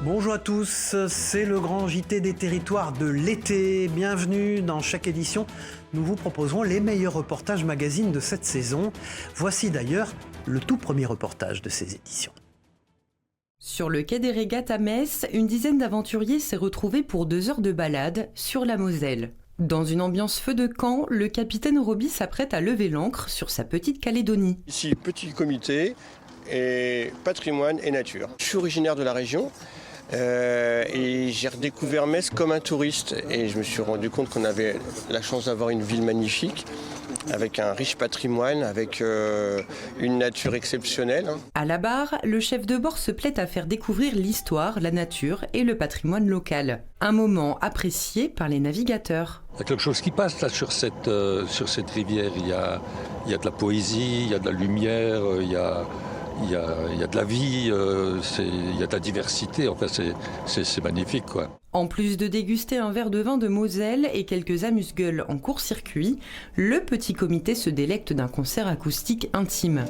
Bonjour à tous, c'est le grand JT des territoires de l'été. Bienvenue dans chaque édition. Nous vous proposerons les meilleurs reportages magazines de cette saison. Voici d'ailleurs le tout premier reportage de ces éditions. Sur le quai des Régates à Metz, une dizaine d'aventuriers s'est retrouvée pour 2 heures de balade sur la Moselle. Dans une ambiance feu de camp, le capitaine Roby s'apprête à lever l'ancre sur sa petite Calédonie. Ici, petit comité et patrimoine et nature. Je suis originaire de la région. Et j'ai redécouvert Metz comme un touriste et je me suis rendu compte qu'on avait la chance d'avoir une ville magnifique avec un riche patrimoine, avec une nature exceptionnelle. À la barre, le chef de bord se plaît à faire découvrir l'histoire, la nature et le patrimoine local. Un moment apprécié par les navigateurs. Il y a quelque chose qui passe là sur cette rivière. Il y a de la poésie, il y a de la lumière, il y a de la vie, il y a de la diversité, enfin c'est magnifique quoi. En plus de déguster un verre de vin de Moselle et quelques amuse-gueules en court-circuit, le petit comité se délecte d'un concert acoustique intime.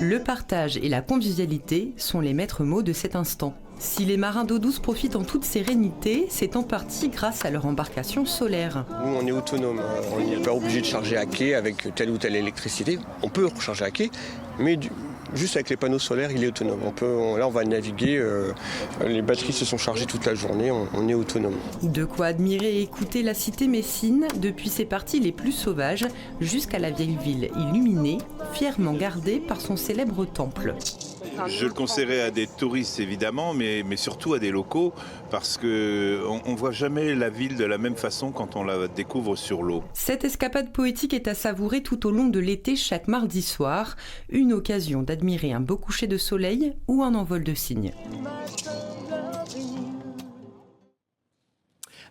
Le partage et la convivialité sont les maîtres mots de cet instant. Si les marins d'eau douce profitent en toute sérénité, c'est en partie grâce à leur embarcation solaire. Nous, on est autonome, on n'est pas obligé de charger à quai avec telle ou telle électricité. On peut recharger à quai, mais juste avec les panneaux solaires, il est autonome. Là, on va naviguer, les batteries se sont chargées toute la journée, on est autonome. De quoi admirer et écouter la cité messine, depuis ses parties les plus sauvages jusqu'à la vieille ville illuminée, fièrement gardée par son célèbre temple. Je le conseillerais à des touristes évidemment, mais surtout à des locaux, parce qu'on ne voit jamais la ville de la même façon quand on la découvre sur l'eau. Cette escapade poétique est à savourer tout au long de l'été chaque mardi soir, une occasion d'admirer un beau coucher de soleil ou un envol de cygnes.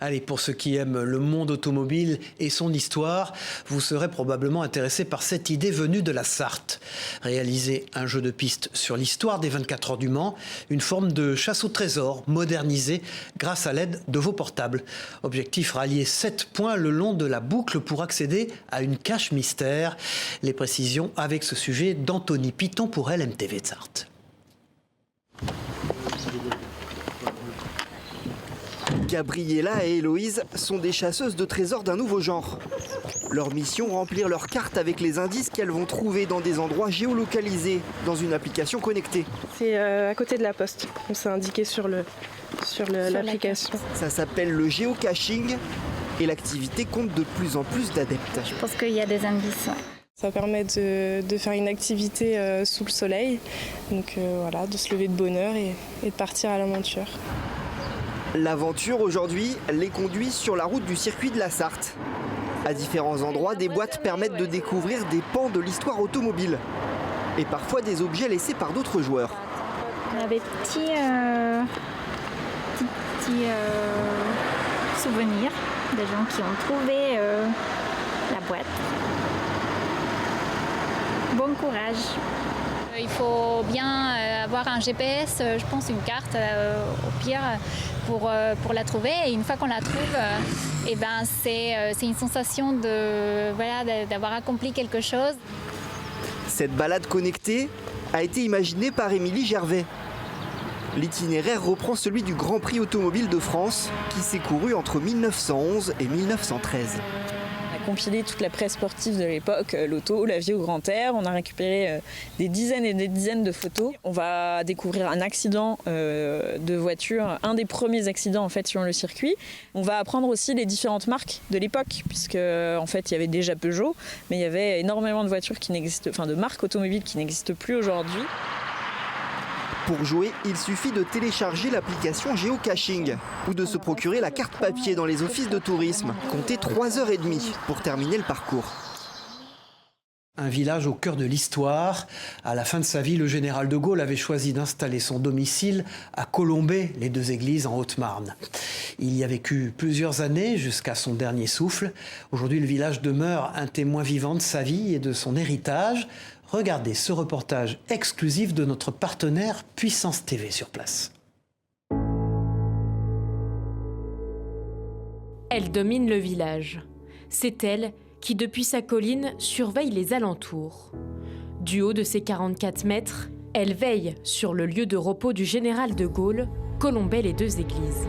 Allez, pour ceux qui aiment le monde automobile et son histoire, vous serez probablement intéressés par cette idée venue de la Sarthe. Réaliser un jeu de piste sur l'histoire des 24 heures du Mans, une forme de chasse au trésor modernisée grâce à l'aide de vos portables. Objectif, rallier 7 points le long de la boucle pour accéder à une cache mystère. Les précisions avec ce sujet d'Anthony Piton pour LMTV de Sarthe. Gabriella et Héloïse sont des chasseuses de trésors d'un nouveau genre. Leur mission, remplir leurs cartes avec les indices qu'elles vont trouver dans des endroits géolocalisés, dans une application connectée. C'est à côté de la poste, c'est indiqué sur l'application. Ça s'appelle le géocaching et l'activité compte de plus en plus d'adeptes. Je pense qu'il y a des indices. Ça permet de faire une activité sous le soleil, donc voilà, de se lever de bonne heure et de partir à l'aventure. L'aventure aujourd'hui les conduit sur la route du circuit de la Sarthe. À différents endroits, des boîtes permettent de découvrir des pans de l'histoire automobile et parfois des objets laissés par d'autres joueurs. On a des petits souvenirs des gens qui ont trouvé la boîte. Bon courage. Il faut bien avoir un GPS, je pense une carte au pire pour la trouver. Et une fois qu'on la trouve, c'est une sensation d'avoir accompli quelque chose. Cette balade connectée a été imaginée par Émilie Gervais. L'itinéraire reprend celui du Grand Prix automobile de France qui s'est couru entre 1911 et 1913. Compilé toute la presse sportive de l'époque, l'auto, la vie au grand air. On a récupéré des dizaines et des dizaines de photos. On va découvrir un accident de voiture, un des premiers accidents en fait sur le circuit. On va apprendre aussi les différentes marques de l'époque, puisque en fait il y avait déjà Peugeot, mais il y avait énormément de voitures de marques automobiles qui n'existent plus aujourd'hui. Pour jouer, il suffit de télécharger l'application Géocaching ou de se procurer la carte papier dans les offices de tourisme. Comptez 3h30 pour terminer le parcours. Un village au cœur de l'histoire. À la fin de sa vie, le général de Gaulle avait choisi d'installer son domicile à Colombey, les Deux Églises, en Haute-Marne. Il y a vécu plusieurs années jusqu'à son dernier souffle. Aujourd'hui, le village demeure un témoin vivant de sa vie et de son héritage. Regardez ce reportage exclusif de notre partenaire Puissance TV sur place. Elle domine le village. C'est elle qui, depuis sa colline, surveille les alentours. Du haut de ses 44 mètres, elle veille sur le lieu de repos du général de Gaulle, Colombey-les-Deux-Églises.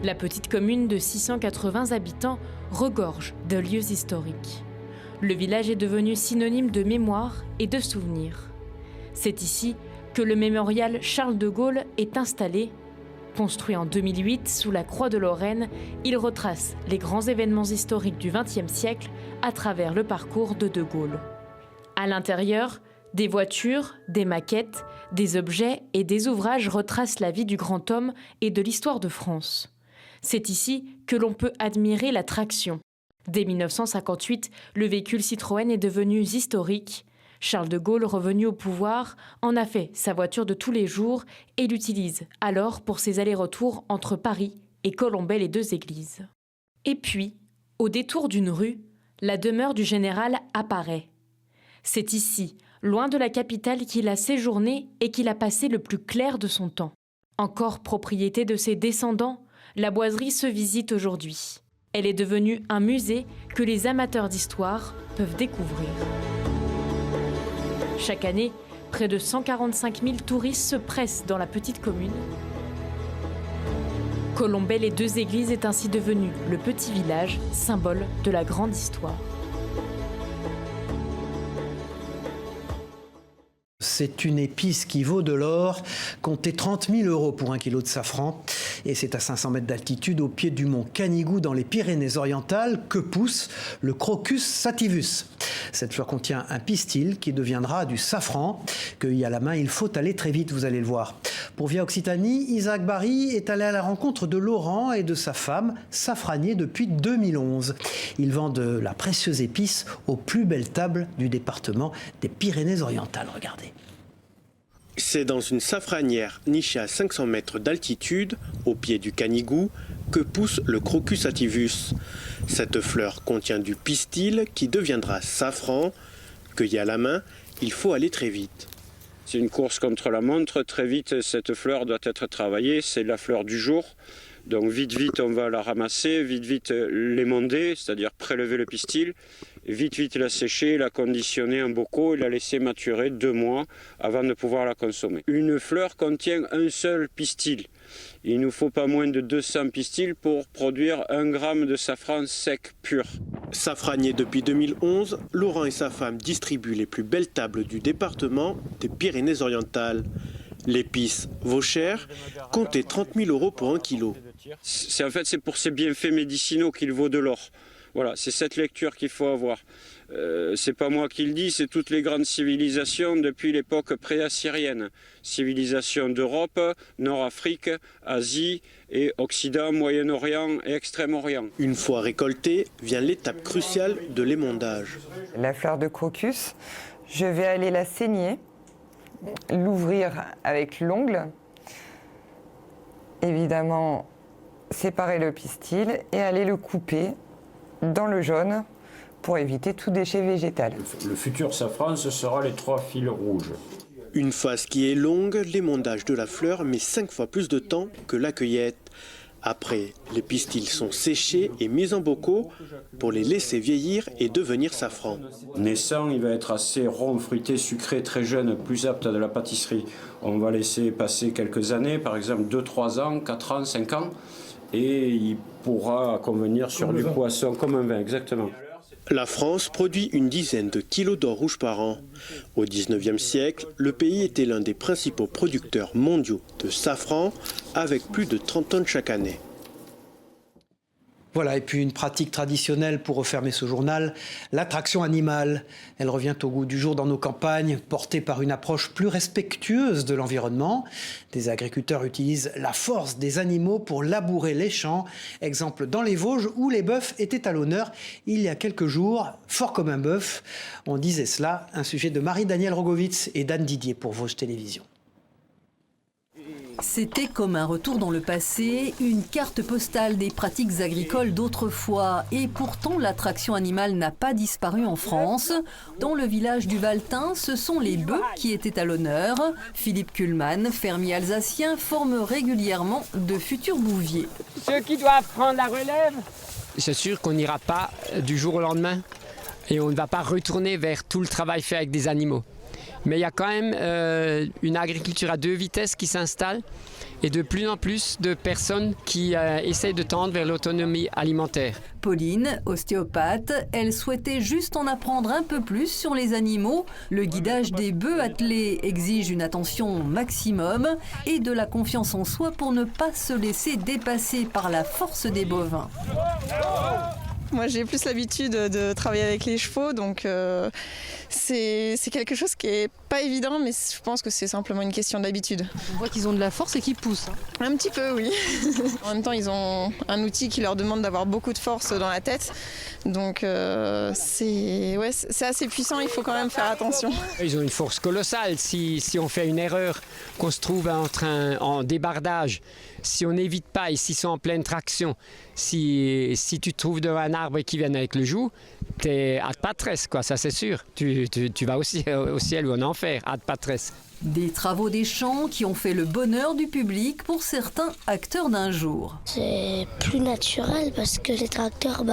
La petite commune de 680 habitants regorge de lieux historiques. Le village est devenu synonyme de mémoire et de souvenirs. C'est ici que le mémorial Charles de Gaulle est installé. Construit en 2008 sous la Croix de Lorraine, il retrace les grands événements historiques du XXe siècle à travers le parcours de De Gaulle. À l'intérieur, des voitures, des maquettes, des objets et des ouvrages retracent la vie du grand homme et de l'histoire de France. C'est ici que l'on peut admirer la traction. Dès 1958, le véhicule Citroën est devenu historique. Charles de Gaulle, revenu au pouvoir, en a fait sa voiture de tous les jours et l'utilise alors pour ses allers-retours entre Paris et Colombey-les-Deux-Églises. Et puis, au détour d'une rue, la demeure du général apparaît. C'est ici, loin de la capitale, qu'il a séjourné et qu'il a passé le plus clair de son temps. Encore propriété de ses descendants, la boiserie se visite aujourd'hui. Elle est devenue un musée que les amateurs d'histoire peuvent découvrir. Chaque année, près de 145 000 touristes se pressent dans la petite commune. Colombey-les-Deux-Églises est ainsi devenu le petit village, symbole de la grande histoire. C'est une épice qui vaut de l'or. Comptez 30 000 € pour 1 kilo de safran. Et c'est à 500 mètres d'altitude, au pied du mont Canigou, dans les Pyrénées-Orientales, que pousse le Crocus sativus. Cette fleur contient un pistil qui deviendra du safran. Cueilli à la main, il faut aller très vite, vous allez le voir. Pour Via Occitanie, Isaac Barry est allé à la rencontre de Laurent et de sa femme, safranier depuis 2011. Ils vendent la précieuse épice aux plus belles tables du département des Pyrénées-Orientales. Regardez. C'est dans une safranière nichée à 500 mètres d'altitude, au pied du Canigou, que pousse le Crocus sativus. Cette fleur contient du pistil qui deviendra safran. Cueilli à la main, il faut aller très vite. C'est une course contre la montre. Très vite, cette fleur doit être travaillée. C'est la fleur du jour. Donc vite, on va la ramasser. Vite, l'émonder, c'est-à-dire prélever le pistil. Vite, la sécher, la conditionner en bocaux et la laisser maturer 2 mois avant de pouvoir la consommer. Une fleur contient un seul pistil. Il ne nous faut pas moins de 200 pistils pour produire 1 gramme de safran sec pur. Safranier depuis 2011, Laurent et sa femme distribuent les plus belles tables du département des Pyrénées-Orientales. L'épice vaut cher, comptez 30 000 € pour 1 kilo. C'est pour ses bienfaits médicinaux qu'il vaut de l'or. Voilà, c'est cette lecture qu'il faut avoir. C'est pas moi qui le dis, c'est toutes les grandes civilisations depuis l'époque pré-assyrienne. Civilisation d'Europe, Nord-Afrique, Asie et Occident, Moyen-Orient et Extrême-Orient. Une fois récoltée, vient l'étape cruciale de l'émondage. La fleur de crocus, je vais aller la saigner, l'ouvrir avec l'ongle, évidemment séparer le pistil et aller le couper dans le jaune pour éviter tout déchet végétal. Le futur safran, ce sera les 3 fils rouges. Une phase qui est longue, l'émondage de la fleur met 5 fois plus de temps que la cueillette. Après, les pistils sont séchés et mis en bocaux pour les laisser vieillir et devenir safran. Naissant, il va être assez rond, fruité, sucré, très jeune, plus apte à de la pâtisserie. On va laisser passer quelques années, par exemple 2-3 ans, 4 ans, 5 ans, et il pourra convenir sur du poisson comme un vin, exactement. La France produit une dizaine de kilos d'or rouge par an. Au XIXe siècle, le pays était l'un des principaux producteurs mondiaux de safran, avec plus de 30 tonnes chaque année. Voilà, et puis une pratique traditionnelle pour refermer ce journal, l'attraction animale. Elle revient au goût du jour dans nos campagnes, portée par une approche plus respectueuse de l'environnement. Des agriculteurs utilisent la force des animaux pour labourer les champs. Exemple dans les Vosges où les bœufs étaient à l'honneur il y a quelques jours. Fort comme un bœuf, on disait cela, un sujet de Marie-Danielle Rogovitz et d'Anne Didier pour Vosges Télévisions. C'était comme un retour dans le passé, une carte postale des pratiques agricoles d'autrefois. Et pourtant, l'attraction animale n'a pas disparu en France. Dans le village du Valtin, ce sont les bœufs qui étaient à l'honneur. Philippe Kuhlmann, fermier alsacien, forme régulièrement de futurs bouviers. Ceux qui doivent prendre la relève, c'est sûr qu'on n'ira pas du jour au lendemain et on ne va pas retourner vers tout le travail fait avec des animaux. Mais il y a quand même une agriculture à 2 vitesses qui s'installe et de plus en plus de personnes qui essayent de tendre vers l'autonomie alimentaire. Pauline, ostéopathe, elle souhaitait juste en apprendre un peu plus sur les animaux. Le guidage des bœufs attelés exige une attention maximum et de la confiance en soi pour ne pas se laisser dépasser par la force des bovins. Moi, j'ai plus l'habitude de travailler avec les chevaux, donc c'est quelque chose qui est pas évident, mais je pense que c'est simplement une question d'habitude. On voit qu'ils ont de la force et qu'ils poussent. Un petit peu, oui. En même temps, ils ont un outil qui leur demande d'avoir beaucoup de force dans la tête, donc c'est assez puissant, il faut quand même faire attention. Ils ont une force colossale. Si on fait une erreur, qu'on se trouve en débardage, si on n'évite pas et s'ils sont en pleine traction, si tu te trouves devant un arbre et qu'ils viennent avec le joug, t'es ad patres, quoi, ça c'est sûr. Tu vas aussi au ciel ou en enfer, ad patres. Des travaux des champs qui ont fait le bonheur du public pour certains acteurs d'un jour. C'est plus naturel parce que les tracteurs,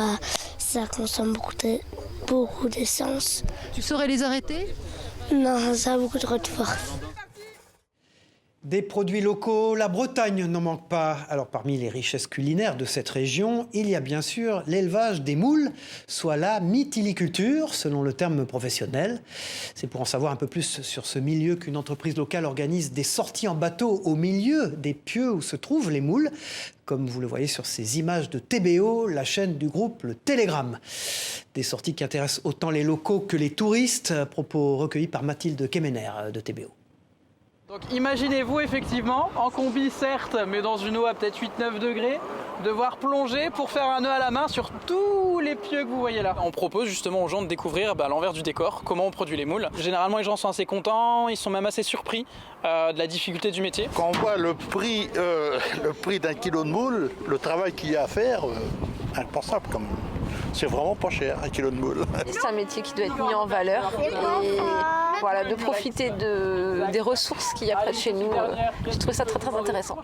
ça consomme beaucoup d'essence. Tu saurais les arrêter? Non, ça a beaucoup trop de force. Des produits locaux, la Bretagne n'en manque pas. Alors parmi les richesses culinaires de cette région, il y a bien sûr l'élevage des moules, soit la mytiliculture, selon le terme professionnel. C'est pour en savoir un peu plus sur ce milieu qu'une entreprise locale organise des sorties en bateau au milieu des pieux où se trouvent les moules, comme vous le voyez sur ces images de TBO, la chaîne du groupe Le Télégramme. Des sorties qui intéressent autant les locaux que les touristes, propos recueillis par Mathilde Kemener de TBO. Donc imaginez-vous effectivement, en combi certes, mais dans une eau à peut-être 8-9 degrés, devoir plonger pour faire un nœud à la main sur tous les pieux que vous voyez là. On propose justement aux gens de découvrir l'envers du décor, comment on produit les moules. Généralement les gens sont assez contents, ils sont même assez surpris de la difficulté du métier. Quand on voit le prix d'un kilo de moule, le travail qu'il y a à faire, impensable quand même. C'est vraiment pas cher, 1 kilo de moule. C'est un métier qui doit être mis en valeur et voilà, de profiter des ressources qu'il y a près de chez nous. Je trouve ça très très intéressant.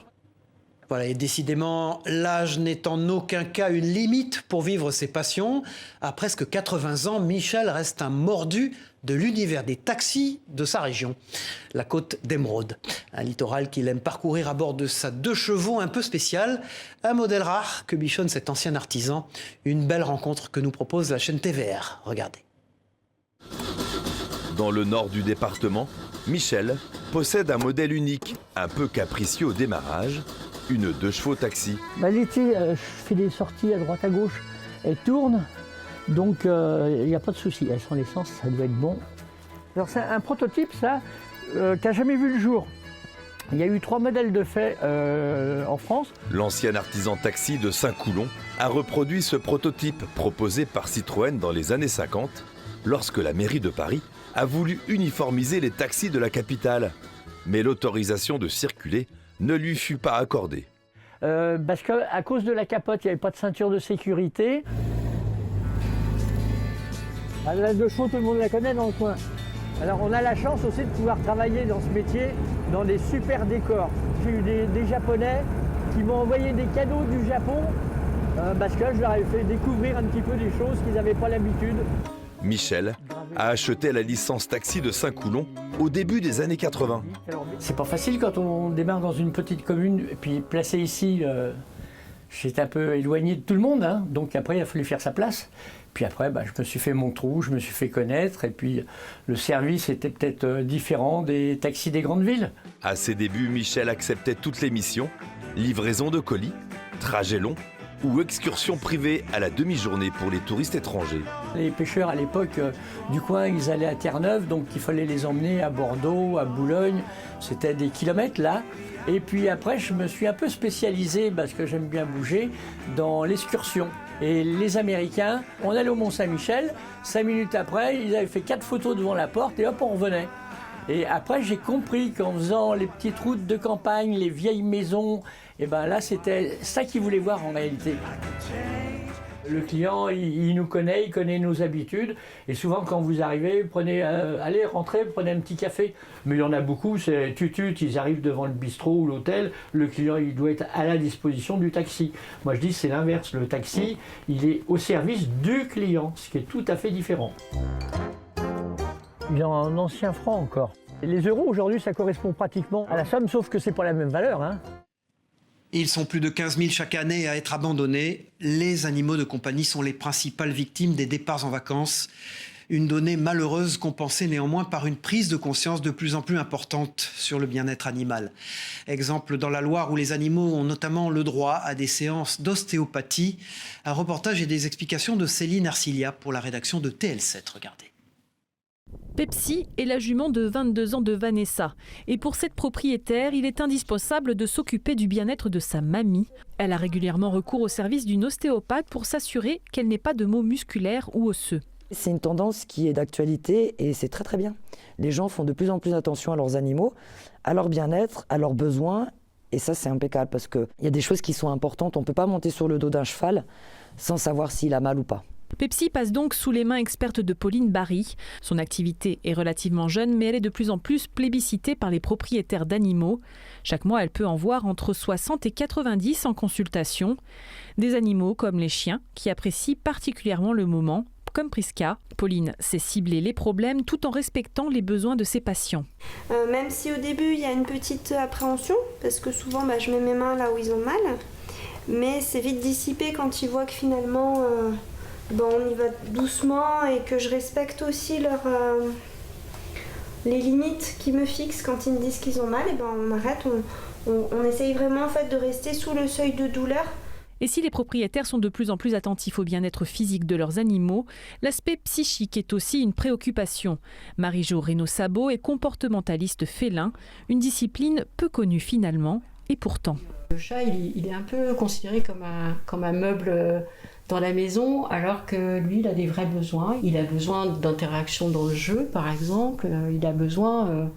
Voilà, et décidément, l'âge n'est en aucun cas une limite pour vivre ses passions. À presque 80 ans, Michel reste un mordu de l'univers des taxis de sa région, la côte d'Émeraude. Un littoral qu'il aime parcourir à bord de sa 2 chevaux un peu spéciale, un modèle rare que bichonne cet ancien artisan. Une belle rencontre que nous propose la chaîne TVR. Regardez. Dans le nord du département, Michel possède un modèle unique, un peu capricieux au démarrage, une 2 chevaux taxi. L'été, je fais des sorties à droite à gauche, elles tournent, donc il n'y a pas de souci. Elles sont l'essence, ça doit être bon. Alors c'est un prototype, ça, qui n'a jamais vu le jour. Il y a eu 3 modèles de fait en France. L'ancien artisan taxi de Saint-Coulon a reproduit ce prototype proposé par Citroën dans les années 50, lorsque la mairie de Paris a voulu uniformiser les taxis de la capitale. Mais l'autorisation de circuler ne lui fut pas accordée. Parce qu'à cause de la capote, il n'y avait pas de ceinture de sécurité. La 2 chevaux, tout le monde la connaît dans le coin. Alors on a la chance aussi de pouvoir travailler dans ce métier dans des super décors. J'ai eu des Japonais qui m'ont envoyé des cadeaux du Japon parce que je leur ai fait découvrir un petit peu des choses qu'ils n'avaient pas l'habitude. Michel a acheté la licence taxi de Saint-Coulon au début des années 80. C'est pas facile quand on démarre dans une petite commune, et puis placé ici, j'étais un peu éloigné de tout le monde, hein, donc après il a fallu faire sa place. Puis après, je me suis fait mon trou, je me suis fait connaître, et puis le service était peut-être différent des taxis des grandes villes. À ses débuts, Michel acceptait toutes les missions, livraison de colis, trajets longs, ou excursions privées à la demi-journée pour les touristes étrangers. Les pêcheurs à l'époque du coin, ils allaient à Terre-Neuve, donc il fallait les emmener à Bordeaux, à Boulogne. C'était des kilomètres là. Et puis après, je me suis un peu spécialisé, parce que j'aime bien bouger, dans l'excursion. Et les Américains, on allait au Mont-Saint-Michel, 5 minutes après, ils avaient fait 4 photos devant la porte et hop, on revenait. Et après, j'ai compris qu'en faisant les petites routes de campagne, les vieilles maisons, et là, c'était ça qu'ils voulaient voir en réalité. Le client, il nous connaît, il connaît nos habitudes. Et souvent, quand vous arrivez, allez, rentrez, prenez un petit café. Mais il y en a beaucoup, c'est tutut, ils arrivent devant le bistrot ou l'hôtel. Le client, il doit être à la disposition du taxi. Moi, je dis c'est l'inverse. Le taxi, il est au service du client, ce qui est tout à fait différent. Il y a un ancien franc encore. Les euros, aujourd'hui, ça correspond pratiquement à la somme, sauf que c'est pas la même valeur, hein. Ils sont plus de 15 000 chaque année à être abandonnés. Les animaux de compagnie sont les principales victimes des départs en vacances. Une donnée malheureuse compensée néanmoins par une prise de conscience de plus en plus importante sur le bien-être animal. Exemple dans la Loire où les animaux ont notamment le droit à des séances d'ostéopathie. Un reportage et des explications de Céline Arcilia pour la rédaction de TL7. Regardez. Pepsi est la jument de 22 ans de Vanessa. Et pour cette propriétaire, il est indispensable de s'occuper du bien-être de sa mamie. Elle a régulièrement recours au service d'une ostéopathe pour s'assurer qu'elle n'ait pas de maux musculaires ou osseux. C'est une tendance qui est d'actualité et c'est très très bien. Les gens font de plus en plus attention à leurs animaux, à leur bien-être, à leurs besoins. Et ça, c'est impeccable parce qu'il y a des choses qui sont importantes. On ne peut pas monter sur le dos d'un cheval sans savoir s'il a mal ou pas. Pepsi passe donc sous les mains expertes de Pauline Barry. Son activité est relativement jeune, mais elle est de plus en plus plébiscitée par les propriétaires d'animaux. Chaque mois, elle peut en voir entre 60 et 90 en consultation. Des animaux comme les chiens, qui apprécient particulièrement le moment, comme Priska. Pauline sait cibler les problèmes tout en respectant les besoins de ses patients. Même si au début, il y a une petite appréhension, parce que souvent, je mets mes mains là où ils ont mal, mais c'est vite dissipé quand ils voient que finalement... on y va doucement et que je respecte aussi les limites qu'ils me fixent quand ils me disent qu'ils ont mal. Et on arrête, on essaye vraiment en fait de rester sous le seuil de douleur. Et si les propriétaires sont de plus en plus attentifs au bien-être physique de leurs animaux, l'aspect psychique est aussi une préoccupation. Marie-Jo Reynaud-Sabot est comportementaliste félin, une discipline peu connue finalement, et pourtant. Le chat, il est un peu considéré comme un meuble dans la maison, alors que lui, il a des vrais besoins. Il a besoin d'interaction dans le jeu, par exemple. Il a besoin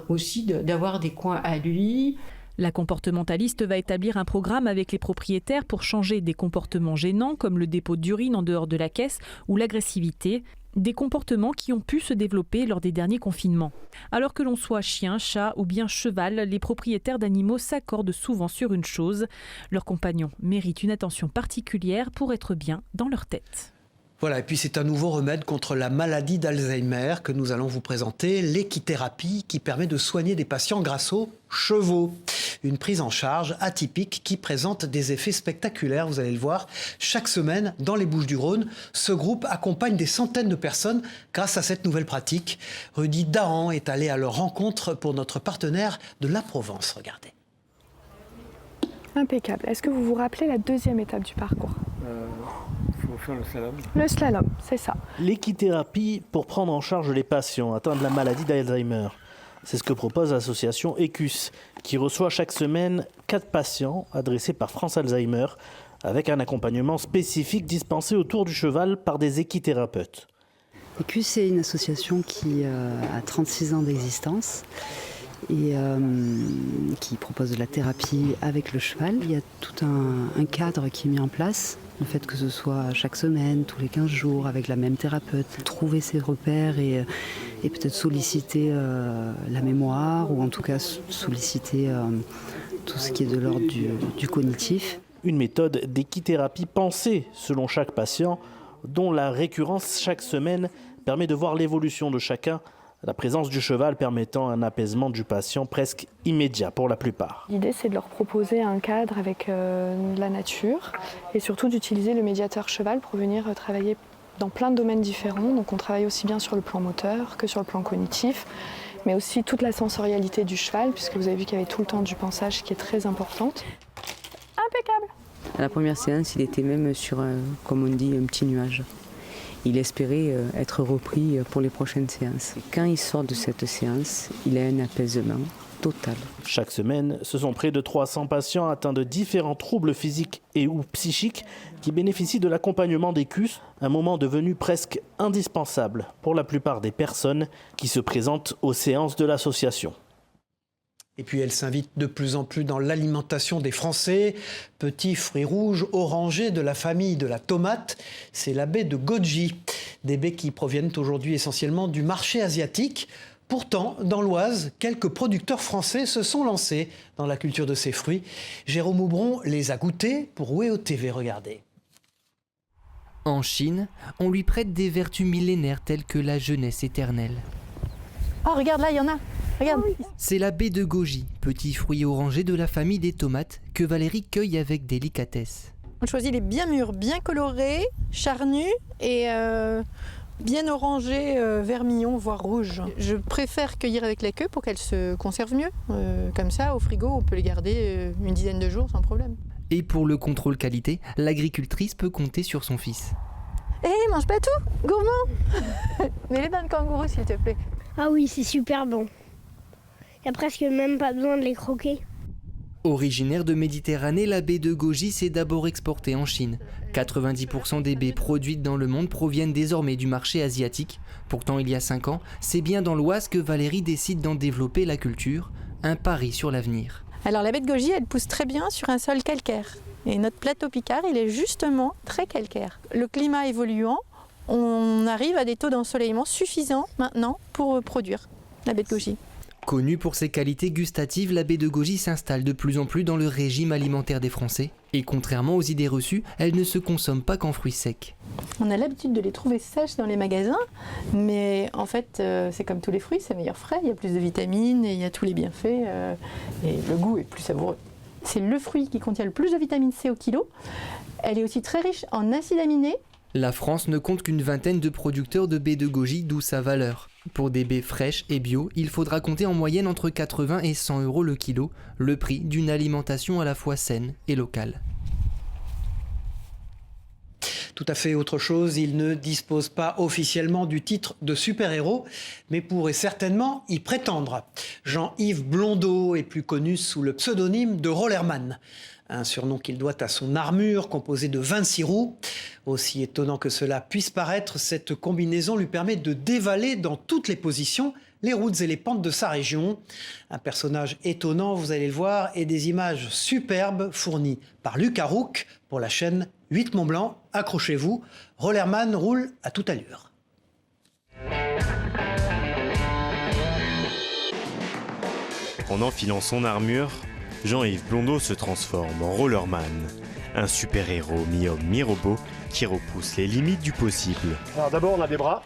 aussi d'avoir des coins à lui. La comportementaliste va établir un programme avec les propriétaires pour changer des comportements gênants comme le dépôt d'urine en dehors de la caisse ou l'agressivité, des comportements qui ont pu se développer lors des derniers confinements. Alors que l'on soit chien, chat ou bien cheval, les propriétaires d'animaux s'accordent souvent sur une chose, leurs compagnons méritent une attention particulière pour être bien dans leur tête. Voilà, et puis c'est un nouveau remède contre la maladie d'Alzheimer que nous allons vous présenter, l'équithérapie, qui permet de soigner des patients grâce aux chevaux. Une prise en charge atypique qui présente des effets spectaculaires, vous allez le voir. Chaque semaine, dans les Bouches-du-Rhône, ce groupe accompagne des centaines de personnes grâce à cette nouvelle pratique. Rudy Dahan est allé à leur rencontre pour notre partenaire de la Provence. Regardez. Impeccable. Est-ce que vous vous rappelez la deuxième étape du parcours ? Il faut faire le slalom. Le slalom, c'est ça. L'équithérapie pour prendre en charge les patients atteints de la maladie d'Alzheimer. C'est ce que propose l'association ECUS, qui reçoit chaque semaine 4 patients adressés par France Alzheimer, avec un accompagnement spécifique dispensé autour du cheval par des équithérapeutes. ECUS, c'est une association qui a 36 ans d'existence et qui propose de la thérapie avec le cheval. Il y a tout un cadre qui est mis en place. Le fait que ce soit chaque semaine, tous les 15 jours, avec la même thérapeute, trouver ses repères et peut-être solliciter la mémoire ou en tout cas solliciter tout ce qui est de l'ordre du cognitif. Une méthode d'équithérapie pensée selon chaque patient, dont la récurrence chaque semaine permet de voir l'évolution de chacun, la présence du cheval permettant un apaisement du patient presque immédiat pour la plupart. L'idée, c'est de leur proposer un cadre avec la nature et surtout d'utiliser le médiateur cheval pour venir travailler dans plein de domaines différents. Donc on travaille aussi bien sur le plan moteur que sur le plan cognitif, mais aussi toute la sensorialité du cheval, puisque vous avez vu qu'il y avait tout le temps du pansage qui est très importante. Impeccable. À la première séance, il était même sur, comme on dit, un petit nuage. Il espérait être repris pour les prochaines séances. Quand il sort de cette séance, il a un apaisement total. Chaque semaine, ce sont près de 300 patients atteints de différents troubles physiques et ou psychiques qui bénéficient de l'accompagnement d'ECUS, un moment devenu presque indispensable pour la plupart des personnes qui se présentent aux séances de l'association. Et puis elle s'invite de plus en plus dans l'alimentation des Français. Petits fruits rouges orangés de la famille de la tomate, c'est la baie de goji. Des baies qui proviennent aujourd'hui essentiellement du marché asiatique. Pourtant, dans l'Oise, quelques producteurs français se sont lancés dans la culture de ces fruits. Jérôme Aubron les a goûtés pour WEO TV. Regardez. En Chine, on lui prête des vertus millénaires telles que la jeunesse éternelle. Oh, regarde là, il y en a. Regarde. C'est la baie de goji, petit fruit orangé de la famille des tomates que Valérie cueille avec délicatesse. On choisit les bien mûrs, bien colorés, charnus et bien orangés, vermillon, voire rouge. Je préfère cueillir avec la queue pour qu'elles se conservent mieux. Comme ça, au frigo, on peut les garder une dizaine de jours sans problème. Et pour le contrôle qualité, l'agricultrice peut compter sur son fils. Hé, mange pas tout, gourmand. Mets-les dans le kangourou, s'il te plaît. Ah oui, c'est super bon. Il n'y a presque même pas besoin de les croquer. Originaire de Méditerranée, la baie de goji s'est d'abord exportée en Chine. 90% des baies produites dans le monde proviennent désormais du marché asiatique. Pourtant, il y a 5 ans, c'est bien dans l'Oise que Valérie décide d'en développer la culture. Un pari sur l'avenir. Alors la baie de goji, elle pousse très bien sur un sol calcaire. Et notre plateau picard, il est justement très calcaire. Le climat évoluant, on arrive à des taux d'ensoleillement suffisants maintenant pour produire la baie de goji. Connue pour ses qualités gustatives, la baie de goji s'installe de plus en plus dans le régime alimentaire des Français. Et contrairement aux idées reçues, elle ne se consomme pas qu'en fruits secs. On a l'habitude de les trouver sèches dans les magasins, mais en fait, c'est comme tous les fruits, c'est meilleur frais, il y a plus de vitamines, et il y a tous les bienfaits, et le goût est plus savoureux. C'est le fruit qui contient le plus de vitamine C au kilo. Elle est aussi très riche en acides aminés. La France ne compte qu'une vingtaine de producteurs de baies de goji, d'où sa valeur. Pour des baies fraîches et bio, il faudra compter en moyenne entre 80 et 100 € le kilo, le prix d'une alimentation à la fois saine et locale. Tout à fait autre chose, il ne dispose pas officiellement du titre de super-héros, mais pourrait certainement y prétendre. Jean-Yves Blondeau est plus connu sous le pseudonyme de Rollerman, un surnom qu'il doit à son armure composée de 26 roues. Aussi étonnant que cela puisse paraître, cette combinaison lui permet de dévaler dans toutes les positions les routes et les pentes de sa région. Un personnage étonnant, vous allez le voir, et des images superbes fournies par Luc Arouk pour la chaîne 8 Mont Blanc. Accrochez-vous, Rollerman roule à toute allure. En enfilant son armure, Jean-Yves Blondeau se transforme en Rollerman, un super-héros mi-homme mi-robot qui repousse les limites du possible. Alors d'abord on a des bras,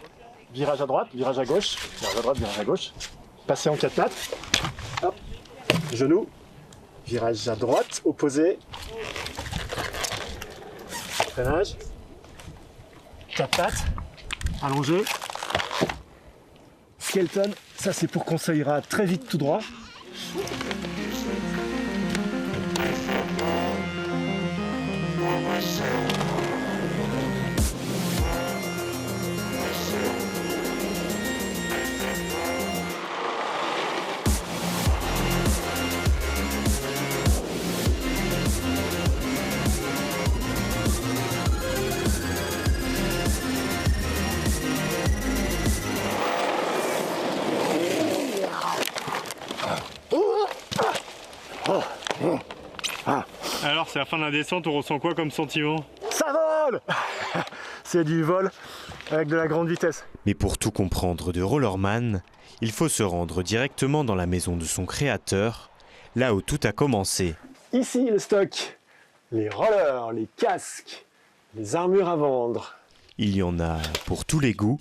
virage à droite, virage à gauche, virage à droite, virage à gauche, passer en 4 pattes, hop, genou, virage à droite, opposé, freinage, 4 pattes, allongé, skeleton, ça c'est pour qu'on ira très vite tout droit. Alors, c'est la fin de la descente, on ressent quoi comme sentiment? Ça vole. C'est du vol avec de la grande vitesse. Mais pour tout comprendre de Rollerman, il faut se rendre directement dans la maison de son créateur, là où tout a commencé. Ici le stock, les rollers, les casques, les armures à vendre. Il y en a pour tous les goûts.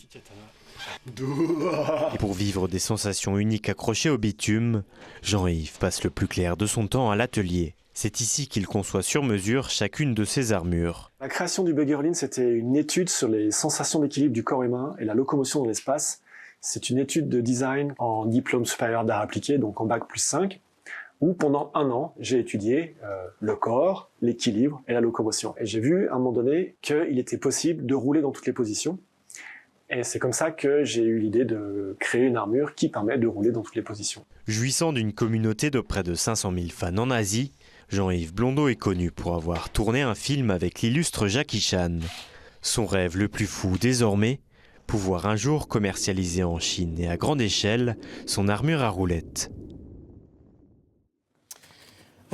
Et pour vivre des sensations uniques accrochées au bitume, Jean-Yves passe le plus clair de son temps à l'atelier. C'est ici qu'il conçoit sur mesure chacune de ses armures. La création du Buggerling, c'était une étude sur les sensations d'équilibre du corps humain et la locomotion dans l'espace. C'est une étude de design en diplôme supérieur d'art appliqué, donc en bac plus 5, où pendant 1 an, j'ai étudié le corps, l'équilibre et la locomotion. Et j'ai vu à un moment donné qu'il était possible de rouler dans toutes les positions. Et c'est comme ça que j'ai eu l'idée de créer une armure qui permet de rouler dans toutes les positions. Jouissant d'une communauté de près de 500 000 fans en Asie, Jean-Yves Blondeau est connu pour avoir tourné un film avec l'illustre Jackie Chan. Son rêve le plus fou désormais, pouvoir un jour commercialiser en Chine et à grande échelle son armure à roulettes.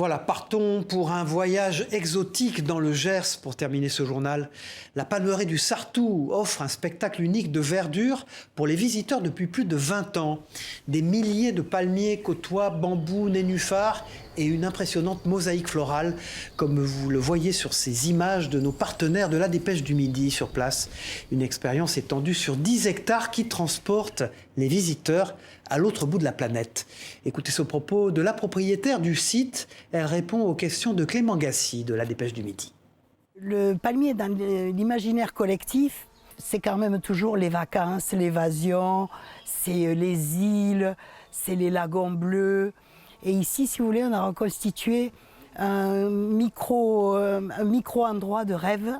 Voilà, partons pour un voyage exotique dans le Gers pour terminer ce journal. La palmeraie du Sartou offre un spectacle unique de verdure pour les visiteurs depuis plus de 20 ans. Des milliers de palmiers côtoient bambous, nénuphars et une impressionnante mosaïque florale, comme vous le voyez sur ces images de nos partenaires de la Dépêche du Midi sur place. Une expérience étendue sur 10 hectares qui transporte les visiteurs à l'autre bout de la planète. Écoutez ce propos de la propriétaire du site. Elle répond aux questions de Clément Gassi de la Dépêche du Midi. Le palmier dans l'imaginaire collectif, c'est quand même toujours les vacances, l'évasion, c'est les îles, c'est les lagons bleus. Et ici, si vous voulez, on a reconstitué un micro endroit de rêve.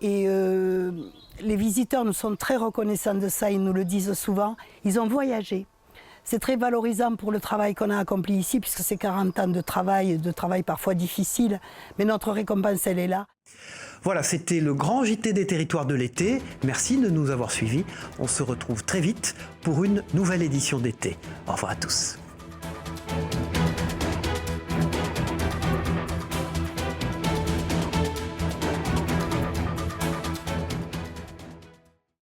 Et les visiteurs nous sont très reconnaissants de ça, ils nous le disent souvent. Ils ont voyagé. C'est très valorisant pour le travail qu'on a accompli ici, puisque c'est 40 ans de travail parfois difficile. Mais notre récompense, elle est là. Voilà, c'était le grand JT des territoires de l'été. Merci de nous avoir suivis. On se retrouve très vite pour une nouvelle édition d'été. Au revoir à tous.